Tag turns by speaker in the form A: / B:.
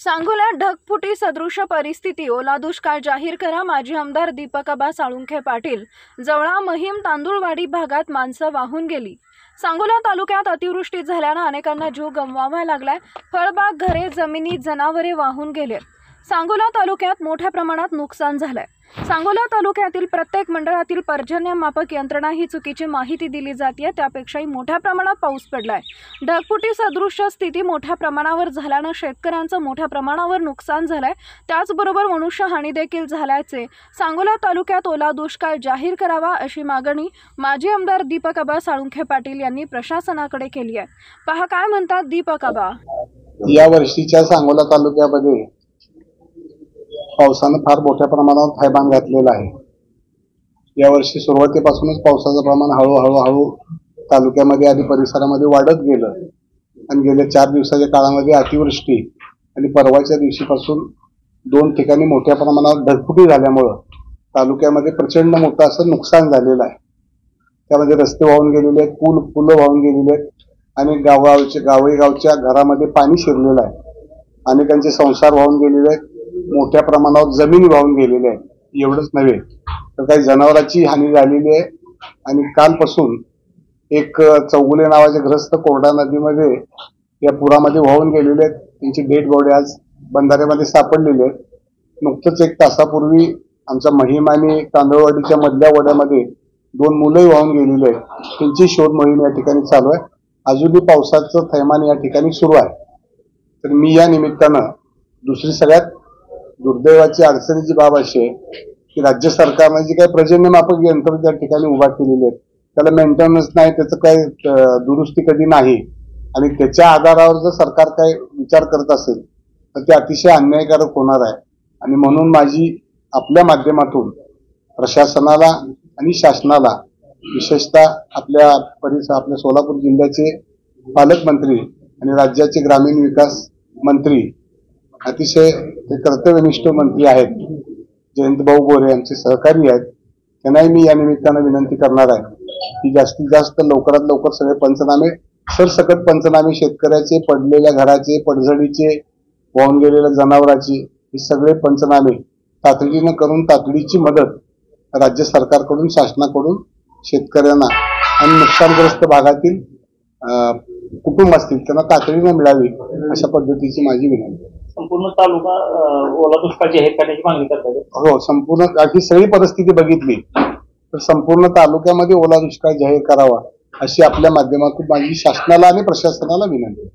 A: सांगोल्यात ढगफुटी सदृश परिस्थिती, ओला दुष्काळ जाहीर करा. माजी आमदार दीपकआबा साळुंखे पाटील. जवळा महिम तांदुळवाडी भागात माणसं वाहून गेली. सांगोला तालुक्यात अतिवृष्टी झाल्याने अनेकांना जीव गमवावा लागलाय. फळबाग, घरे, जमिनी, जनावरे वाहून गेले. सांगोला तालुक्यात मोठ्या प्रमाणात नुकसान झालंय. सांगोला तालुक्यातील प्रत्येक मंडळातील पर्जन्यमापक यंत्रणा ही चुकीची माहिती दिली जाते. त्यापेक्षाही मोठ्या प्रमाणात पाऊस पडलाय. ढगफुटी सदृश्य स्थिती मोठ्या प्रमाणावर झाल्याने शेतकऱ्यांचं मोठ्या प्रमाणावर नुकसान झालंय. त्याचबरोबर मनुष्यहानी देखील झाल्याचे सांगोला तालुक्यात ओला दुष्काळ जाहीर करावा अशी मागणी माजी आमदार दीपकआबा साळुंखे पाटील यांनी प्रशासनाकडे केली आहे. पहा काय म्हणतात दीपकआबा.
B: या वर्षीच्या सांगोला तालुक्यामध्ये पावसानं फार मोठ्या प्रमाणात थैमान घातलेला आहे. यावर्षी सुरुवातीपासूनच पावसाचं प्रमाण हळूहळू तालुक्यामध्ये आणि परिसरामध्ये वाढत गेलं आणि गेल्या 4 दिवसाच्या काळामध्ये अतिवृष्टी आणि परवाच्या दिवशीपासून 2 ठिकाणी मोठ्या प्रमाणात ढगफुटी झाल्यामुळं तालुक्यामध्ये प्रचंड मोठं असं नुकसान झालेलं आहे. त्यामध्ये रस्ते वाहून गेलेले आहेत, पुलं वाहून गेलेले आहेत आणि गावच्या घरामध्ये पाणी शिरलेलं आहे. अनेकांचे संसार वाहून गेलेले आहेत. मोठ्या प्रमाणावर जमीन वाहून गेलेली आहे. एवढंच नव्हे तर काही जनावरांची हानी झालेली आहे आणि कालपासून एक चौगुले नावाचे ग्रस्त कोरडा नदीमध्ये या पुरामध्ये वाहून गेलेले आहेत. त्यांची डेड बॉडी आज बंधाऱ्यामध्ये सापडलेली आहे. नुकतंच 1 तासापूर्वी आमच्या महिम आणि तांदळवाडीच्या मधल्या वड्यामध्ये 2 मुलंही वाहून गेलेली आहेत. त्यांची शोध मोहीम या ठिकाणी चालू आहे. अजूनही पावसाचं थैमान या ठिकाणी सुरू आहे. तर मी या निमित्तानं दुसरी सगळ्यात दुर्दैवाची अडचणीची बाब अशी आहे की राज्य सरकारने जी काही पर्जन्यमापक यंत्र त्या ठिकाणी उभा केलेली आहेत त्याला मेंटेनन्स नाही, त्याचं काही दुरुस्ती कधी नाही आणि त्याच्या आधारावर जर सरकार काही विचार करत असेल तर ते अतिशय अन्यायकारक होणार आहे. आणि म्हणून माझी आपल्या माध्यमातून प्रशासनाला आणि शासनाला, विशेषतः आपल्या सोलापूर जिल्ह्याचे पालकमंत्री आणि राज्याचे ग्रामीण विकास मंत्री, अतिशय ते कर्तव्यनिष्ठ मंत्री आहेत, जयंतभाऊ गोरे यांचे सहकारी आहेत, त्यांनाही मी या निमित्तानं विनंती करणार आहे की जास्तीत जास्त लवकरात लवकर सगळे पंचनामे, सरसकट पंचनामे, शेतकऱ्याचे, पडलेल्या घराचे, पडझडीचे, वाहून गेलेल्या जनावरांची, हे सगळे पंचनामे तातडीनं करून तातडीची मदत राज्य सरकारकडून, शासनाकडून शेतकऱ्यांना आणि नुकसानग्रस्त भागातील कुटुंब असतील त्यांना तातडीनं मिळावी अशा पद्धतीची माझी विनंती.
C: संपूर्ण तालुका ओला दुष्काळ जाहीर करण्याची मागणी करतात.
B: हो, संपूर्ण ही सगळी परिस्थिती बघितली तर संपूर्ण तालुक्यामध्ये ओला दुष्काळ जाहीर करावा अशी आपल्या माध्यमातून माझी शासनाला आणि प्रशासनाला विनंती.